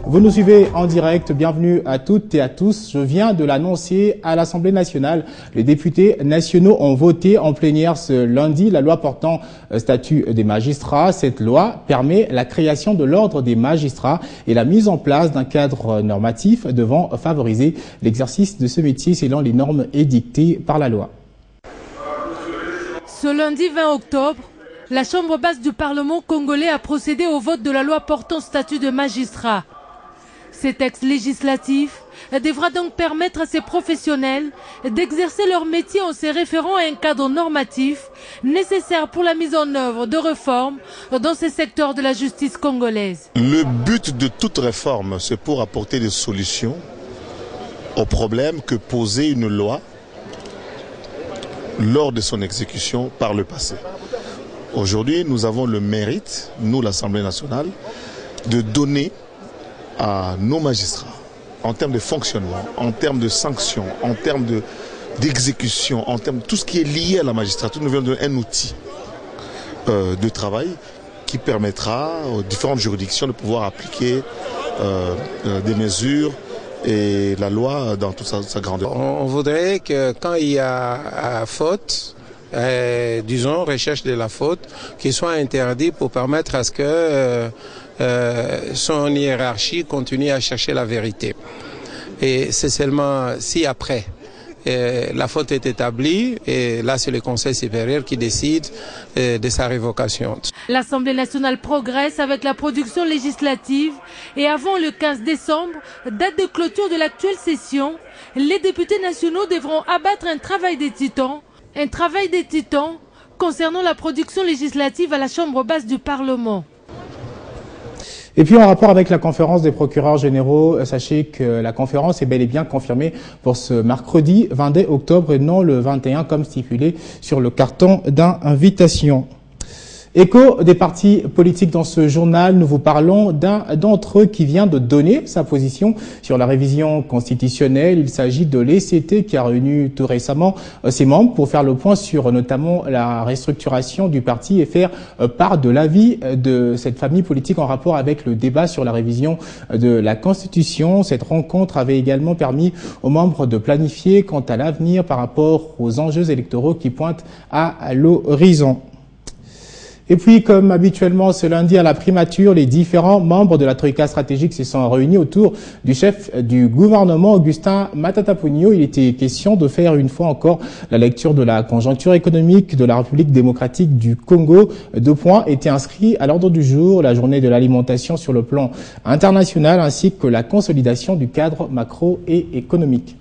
Vous nous suivez en direct, bienvenue à toutes et à tous. Je viens de l'annoncer à l'Assemblée nationale. Les députés nationaux ont voté en plénière ce lundi la loi portant statut des magistrats. Cette loi permet la création de l'ordre des magistrats et la mise en place d'un cadre normatif devant favoriser l'exercice de ce métier selon les normes édictées par la loi. Ce lundi 20 octobre, la Chambre basse du Parlement congolais a procédé au vote de la loi portant statut de magistrat. Ces textes législatifs devra donc permettre à ces professionnels d'exercer leur métier en se référant à un cadre normatif nécessaire pour la mise en œuvre de réformes dans ces secteurs de la justice congolaise. Le but de toute réforme, c'est pour apporter des solutions aux problèmes que posait une loi lors de son exécution par le passé. Aujourd'hui, nous avons le mérite, nous l'Assemblée nationale, de donner à nos magistrats, en termes de fonctionnement, en termes de sanctions, en termes d'exécution, en termes de tout ce qui est lié à la magistrature, nous venons de donner un outil de travail qui permettra aux différentes juridictions de pouvoir appliquer des mesures et la loi dans toute sa grandeur. On voudrait que quand il y a faute, disons recherche de la faute, qu'il soit interdit pour permettre à ce que son hiérarchie continue à chercher la vérité. Et c'est seulement si après la faute est établie, et là c'est le Conseil supérieur qui décide de sa révocation. L'Assemblée nationale progresse avec la production législative et avant le 15 décembre, date de clôture de l'actuelle session, les députés nationaux devront abattre un travail des titans concernant la production législative à la Chambre basse du Parlement. Et puis en rapport avec la conférence des procureurs généraux, sachez que la conférence est bel et bien confirmée pour ce mercredi 22 octobre et non le 21 comme stipulé sur le carton d'invitation. Écho des partis politiques dans ce journal, nous vous parlons d'un d'entre eux qui vient de donner sa position sur la révision constitutionnelle. Il s'agit de l'ECT qui a réuni tout récemment ses membres pour faire le point sur notamment la restructuration du parti et faire part de l'avis de cette famille politique en rapport avec le débat sur la révision de la Constitution. Cette rencontre avait également permis aux membres de planifier quant à l'avenir par rapport aux enjeux électoraux qui pointent à l'horizon. Et puis, comme habituellement ce lundi à la primature, les différents membres de la Troïka stratégique se sont réunis autour du chef du gouvernement, Augustin Matata Ponyo. Il était question de faire une fois encore la lecture de la conjoncture économique de la République démocratique du Congo. 2 points étaient inscrits à l'ordre du jour, la journée de l'alimentation sur le plan international ainsi que la consolidation du cadre macro et économique.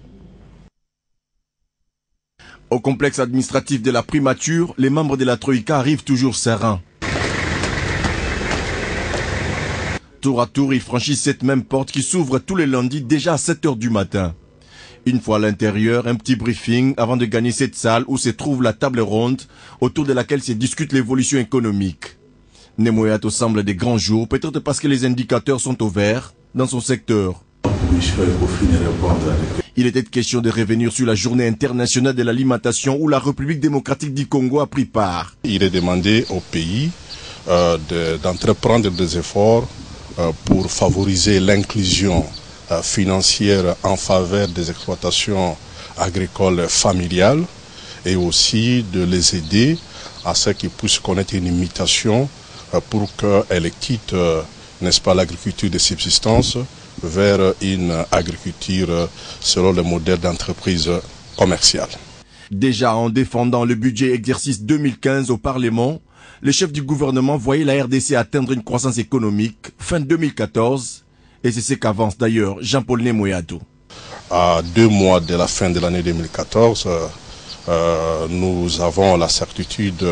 Au complexe administratif de la primature, les membres de la Troïka arrivent toujours sereins. Tour à tour, ils franchissent cette même porte qui s'ouvre tous les lundis déjà à 7 h du matin. Une fois à l'intérieur, un petit briefing avant de gagner cette salle où se trouve la table ronde autour de laquelle se discute l'évolution économique. Nemoyato semble des grands jours, peut-être parce que les indicateurs sont au vert dans son secteur. Il était question de revenir sur la journée internationale de l'alimentation où la République démocratique du Congo a pris part. Il est demandé au pays d'entreprendre des efforts pour favoriser l'inclusion financière en faveur des exploitations agricoles familiales et aussi de les aider à ce qu'ils puissent connaître une imitation pour qu'elles quittent, n'est-ce pas, l'agriculture de subsistance vers une agriculture selon le modèle d'entreprise commerciale. Déjà en défendant le budget exercice 2015 au Parlement, le chef du gouvernement voyait la RDC atteindre une croissance économique fin 2014 et c'est ce qu'avance d'ailleurs Jean-Paul Nemoyato. À 2 mois de la fin de l'année 2014, nous avons la certitude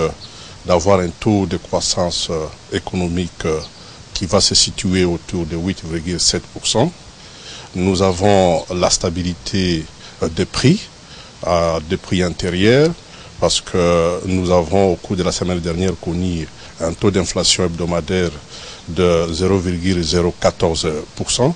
d'avoir un taux de croissance économique qui va se situer autour de 8,7%. Nous avons la stabilité des prix intérieurs parce que nous avons au cours de la semaine dernière connu un taux d'inflation hebdomadaire de 0,014%.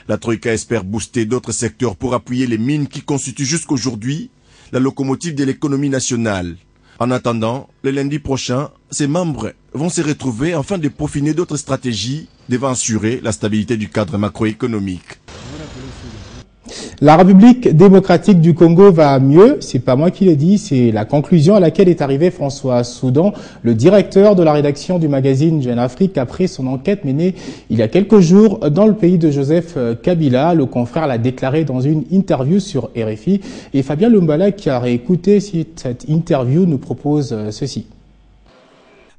La Troïka espère booster d'autres secteurs pour appuyer les mines qui constituent jusqu'aujourd'hui la locomotive de l'économie nationale. En attendant, le lundi prochain, ses membres vont se retrouver afin de peaufiner d'autres stratégies devant assurer la stabilité du cadre macroéconomique. La République démocratique du Congo va mieux, c'est pas moi qui l'ai dit, c'est la conclusion à laquelle est arrivé François Soudan, le directeur de la rédaction du magazine Jeune Afrique, après son enquête menée il y a quelques jours dans le pays de Joseph Kabila. Le confrère l'a déclaré dans une interview sur RFI et Fabien Lumbala, qui a réécouté cette interview, nous propose ceci.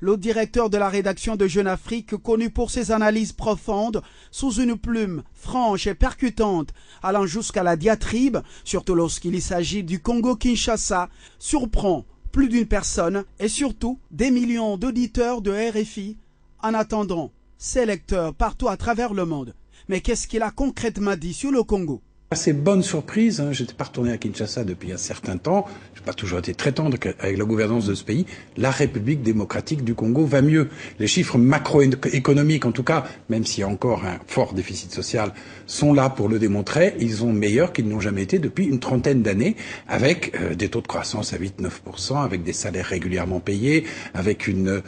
Le directeur de la rédaction de Jeune Afrique, connu pour ses analyses profondes, sous une plume franche et percutante, allant jusqu'à la diatribe, surtout lorsqu'il s'agit du Congo-Kinshasa, surprend plus d'une personne et surtout des millions d'auditeurs de RFI en attendant ses lecteurs partout à travers le monde. Mais qu'est-ce qu'il a concrètement dit sur le Congo ? Assez bonne surprise, hein. J'étais pas retourné à Kinshasa depuis un certain temps, j'ai pas toujours été très tendre avec la gouvernance de ce pays. La République démocratique du Congo va mieux. Les chiffres macroéconomiques, en tout cas, même s'il y a encore un fort déficit social, sont là pour le démontrer. Ils sont meilleurs qu'ils n'ont jamais été depuis une trentaine d'années, avec des taux de croissance à 8-9%, avec des salaires régulièrement payés, avec une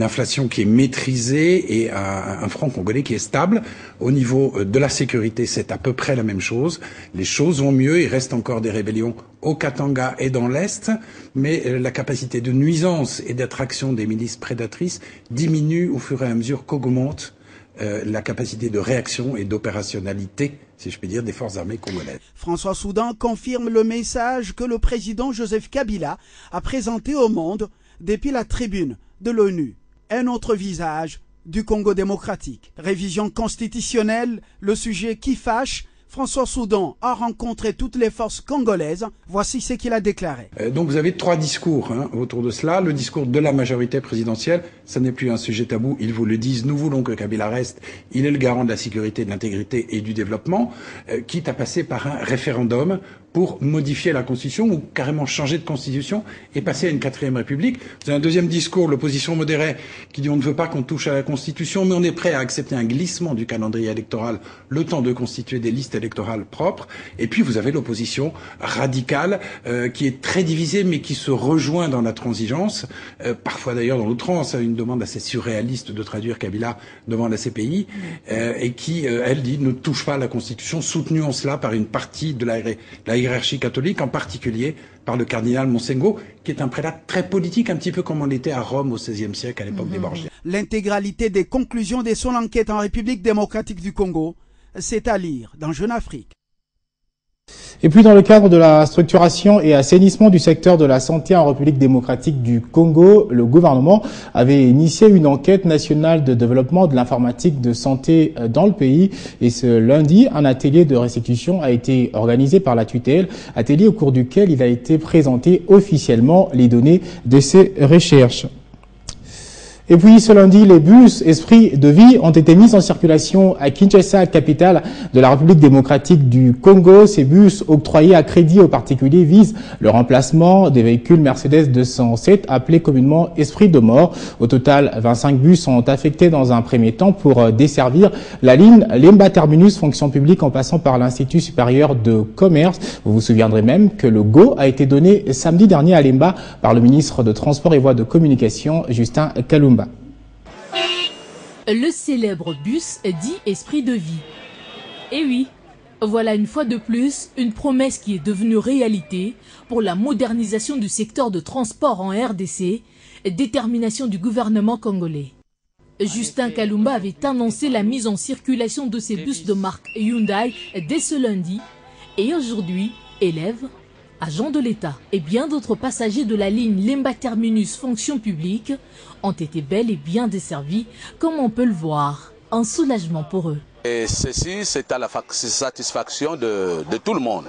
inflation qui est maîtrisée et un franc congolais qui est stable. Au niveau de la sécurité, c'est à peu près la même chose. Les choses vont mieux, il reste encore des rébellions au Katanga et dans l'Est, mais la capacité de nuisance et d'attraction des milices prédatrices diminue au fur et à mesure qu'augmente la capacité de réaction et d'opérationnalité, si je puis dire, des forces armées congolaises. François Soudan confirme le message que le président Joseph Kabila a présenté au monde depuis la tribune de l'ONU. Un autre visage du Congo démocratique. Révision constitutionnelle, le sujet qui fâche. François Soudan a rencontré toutes les forces congolaises. Voici ce qu'il a déclaré. Donc vous avez trois discours autour de cela. Le discours de la majorité présidentielle, ça n'est plus un sujet tabou. Ils vous le disent. Nous voulons que Kabila reste. Il est le garant de la sécurité, de l'intégrité et du développement, quitte à passer par un référendum pour modifier la Constitution ou carrément changer de Constitution et passer à une 4e République. Vous avez un deuxième discours, l'opposition modérée, qui dit on ne veut pas qu'on touche à la Constitution, mais on est prêt à accepter un glissement du calendrier électoral, le temps de constituer des listes électorales propres. Et puis vous avez l'opposition radicale, qui est très divisée, mais qui se rejoint dans la transigence, parfois d'ailleurs dans l'outrance, une demande assez surréaliste de traduire Kabila devant la CPI, et qui, elle, dit ne touche pas à la Constitution, soutenue en cela par une partie de la hiérarchie catholique, en particulier par le cardinal Monsengo, qui est un prélat très politique, un petit peu comme on l'était à Rome au XVIe siècle, à l'époque des Borgias. L'intégralité des conclusions de son enquête en République démocratique du Congo, c'est à lire dans Jeune Afrique. Et puis dans le cadre de la structuration et assainissement du secteur de la santé en République démocratique du Congo, le gouvernement avait initié une enquête nationale de développement de l'informatique de santé dans le pays. Et ce lundi, un atelier de restitution a été organisé par la tutelle, atelier au cours duquel il a été présenté officiellement les données de ces recherches. Et puis ce lundi, les bus Esprit de Vie ont été mis en circulation à Kinshasa, capitale de la République démocratique du Congo. Ces bus octroyés à crédit aux particuliers visent le remplacement des véhicules Mercedes 207 appelés communément Esprit de Mort. Au total, 25 bus sont affectés dans un premier temps pour desservir la ligne Lemba Terminus fonction publique en passant par l'Institut supérieur de commerce. Vous vous souviendrez même que le go a été donné samedi dernier à Lemba par le ministre de Transport et Voies de Communication, Justin Kalumba. Le célèbre bus dit Esprit de Vie. Et oui, voilà une fois de plus une promesse qui est devenue réalité pour la modernisation du secteur de transport en RDC, détermination du gouvernement congolais. Justin Kalumba avait annoncé la mise en circulation de ces bus de marque Hyundai dès ce lundi et aujourd'hui, élèves, agents de l'État et bien d'autres passagers de la ligne Lemba Terminus fonction publique ont été bel et bien desservis, comme on peut le voir. Un soulagement pour eux. Et ceci, c'est à la satisfaction de tout le monde.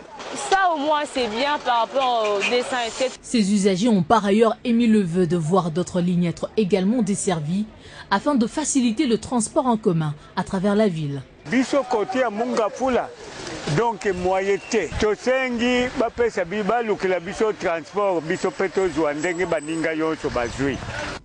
Ça au moins c'est bien par rapport au dessin et tête. Ces usagers ont par ailleurs émis le vœu de voir d'autres lignes être également desservies afin de faciliter le transport en commun à travers la ville. Biso côté à Mungafula. Donc moyete tosengi bapesa biba lukila biso transport biso peto zwandenge baninga yonso bazui.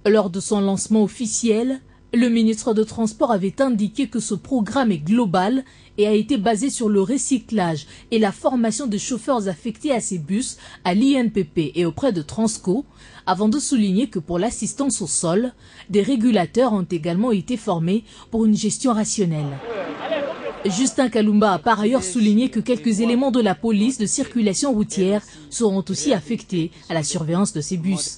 Lors de son lancement officiel, Le ministre de Transport avait indiqué que ce programme est global et a été basé sur le recyclage et la formation des chauffeurs affectés à ces bus à l'INPP et auprès de Transco, avant de souligner que pour l'assistance au sol, des régulateurs ont également été formés pour une gestion rationnelle. Justin Kalumba a par ailleurs souligné que quelques éléments de la police de circulation routière seront aussi affectés à la surveillance de ces bus.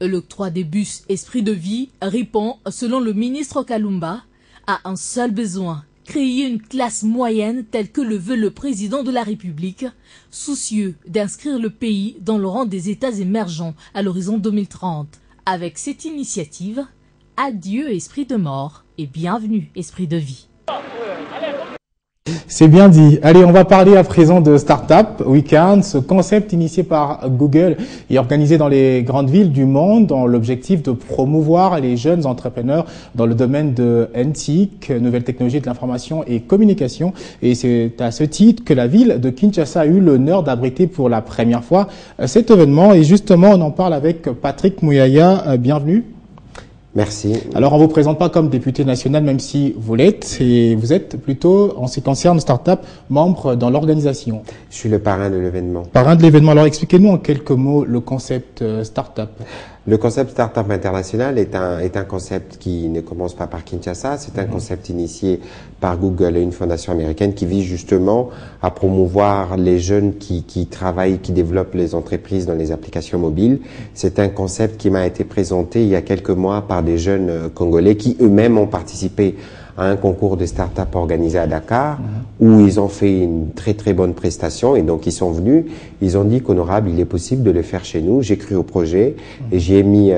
L'octroi des bus Esprit de Vie répond, selon le ministre Kalumba, à un seul besoin, créer une classe moyenne telle que le veut le président de la République, soucieux d'inscrire le pays dans le rang des États émergents à l'horizon 2030. Avec cette initiative, adieu esprit de mort et bienvenue esprit de vie. C'est bien dit. Allez, on va parler à présent de Startup Weekend, ce concept initié par Google et organisé dans les grandes villes du monde dans l'objectif de promouvoir les jeunes entrepreneurs dans le domaine de NTIC, nouvelles technologies de l'information et communication. Et c'est à ce titre que la ville de Kinshasa a eu l'honneur d'abriter pour la première fois cet événement. Et justement, on en parle avec Patrick Mouyaya. Bienvenue. Merci. Alors, on vous présente pas comme député national, même si vous l'êtes, et vous êtes plutôt, en ce qui concerne Startup, membre dans l'organisation. Je suis le parrain de l'événement. Parrain de l'événement. Alors, expliquez-nous en quelques mots le concept Startup. Le concept Startup International est un concept qui ne commence pas par Kinshasa. C'est un concept initié par Google et une fondation américaine qui vise justement à promouvoir les jeunes qui travaillent, qui développent les entreprises dans les applications mobiles. C'est un concept qui m'a été présenté il y a quelques mois par des jeunes Congolais qui eux-mêmes ont participé à un concours de start-up organisé à Dakar où ils ont fait une très très bonne prestation et donc ils sont venus, ils ont dit qu'honorable, il est possible de le faire chez nous. J'ai cru au projet et j'y ai mis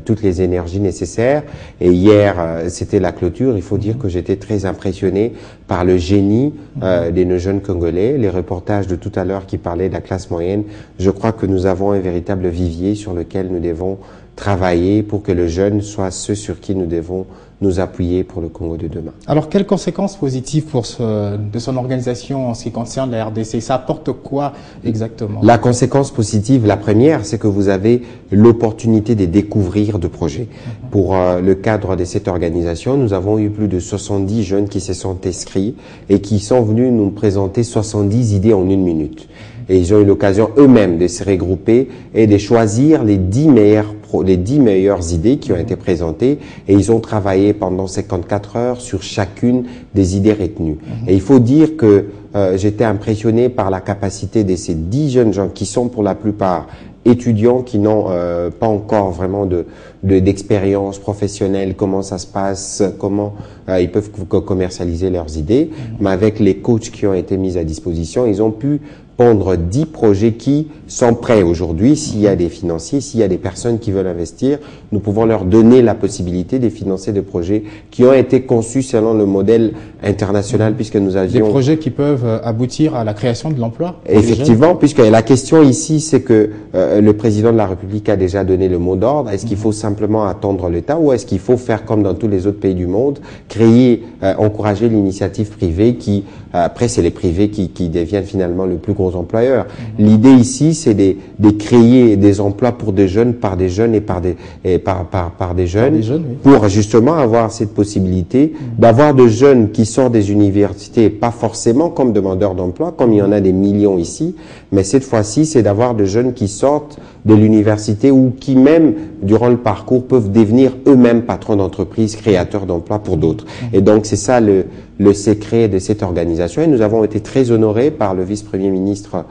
toutes les énergies nécessaires et hier c'était la clôture. Il faut dire que j'étais très impressionné par le génie de nos jeunes Congolais. Les reportages de tout à l'heure qui parlaient de la classe moyenne, je crois que nous avons un véritable vivier sur lequel nous devons travailler pour que le jeune soit ceux sur qui nous devons nous appuyer pour le Congo de demain. Alors, quelles conséquences positives de son organisation en ce qui concerne la RDC? Ça apporte quoi exactement? La conséquence positive, la première, c'est que vous avez l'opportunité de découvrir de projets. Pour le cadre de cette organisation, nous avons eu plus de 70 jeunes qui se sont inscrits et qui sont venus nous présenter 70 idées en 1 minute. Et ils ont eu l'occasion eux-mêmes de se regrouper et de choisir les 10 meilleures idées qui ont été présentées et ils ont travaillé pendant 54 heures sur chacune des idées retenues. Et il faut dire que j'étais impressionné par la capacité de ces 10 jeunes gens qui sont pour la plupart étudiants qui n'ont pas encore vraiment d'expérience professionnelle, comment ça se passe, comment ils peuvent commercialiser leurs idées. Mais avec les coachs qui ont été mis à disposition, ils ont pu pondre 10 projets qui sont prêts aujourd'hui. S'il y a des financiers, s'il y a des personnes qui veulent investir, nous pouvons leur donner la possibilité de financer des projets qui ont été conçus selon le modèle international puisque nous avions... Des projets qui peuvent aboutir à la création de l'emploi. Effectivement, puisque la question ici, c'est que le président de la République a déjà donné le mot d'ordre. Est-ce qu'il faut simplement attendre l'État ou est-ce qu'il faut faire comme dans tous les autres pays du monde, créer, encourager l'initiative privée qui, après c'est les privés qui deviennent finalement le plus gros employeurs. L'idée ici, c'est de créer des emplois pour des jeunes, par des jeunes et par des jeunes, oui. Pour justement avoir cette possibilité d'avoir de jeunes qui sortent des universités, pas forcément comme demandeurs d'emploi, comme il y en a des millions ici, mais cette fois-ci, c'est d'avoir de jeunes qui sortent de l'université ou qui même, durant le parcours, peuvent devenir eux-mêmes patrons d'entreprise, créateurs d'emplois pour d'autres. Et donc, c'est ça le secret de cette organisation. Et nous avons été très honorés par le vice-premier ministre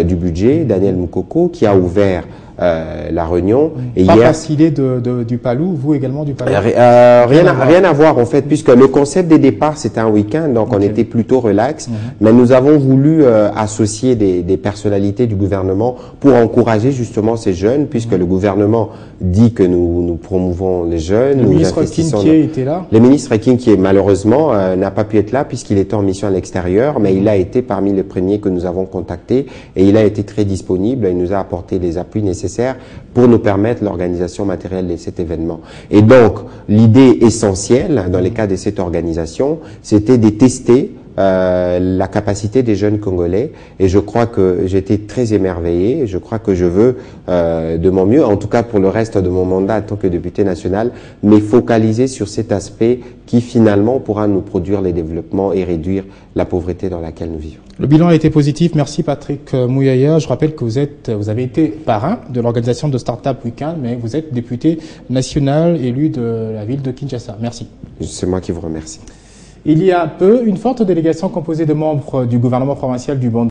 du budget, Daniel Mukoko, qui a ouvert la réunion. Et pas facile du Palou, vous également du Palou? Rien à voir en fait, puisque le concept des départs c'était un week-end, donc on était plutôt relax. Mais nous avons voulu associer des personnalités du gouvernement pour encourager justement ces jeunes, puisque le gouvernement dit que nous promouvons les jeunes. Le ministre Kinké était là? Le ministre Kinké malheureusement n'a pas pu être là puisqu'il était en mission à l'extérieur, mais il a été parmi les premiers que nous avons contactés et il a été très disponible. Il nous a apporté les appuis nécessaires pour nous permettre l'organisation matérielle de cet événement. Et donc, l'idée essentielle dans les cas de cette organisation, c'était de tester la capacité des jeunes Congolais. Et je crois que j'étais très émerveillé. Je crois que je veux de mon mieux, en tout cas pour le reste de mon mandat en tant que député national, mais focaliser sur cet aspect qui finalement pourra nous produire les développements et réduire la pauvreté dans laquelle nous vivons. Le bilan a été positif. Merci Patrick Mouyaya. Je rappelle que vous avez été parrain de l'organisation de Startup Weekend, mais vous êtes député national élu de la ville de Kinshasa. Merci. C'est moi qui vous remercie. Il y a peu, une forte délégation composée de membres du gouvernement provincial du Bandundu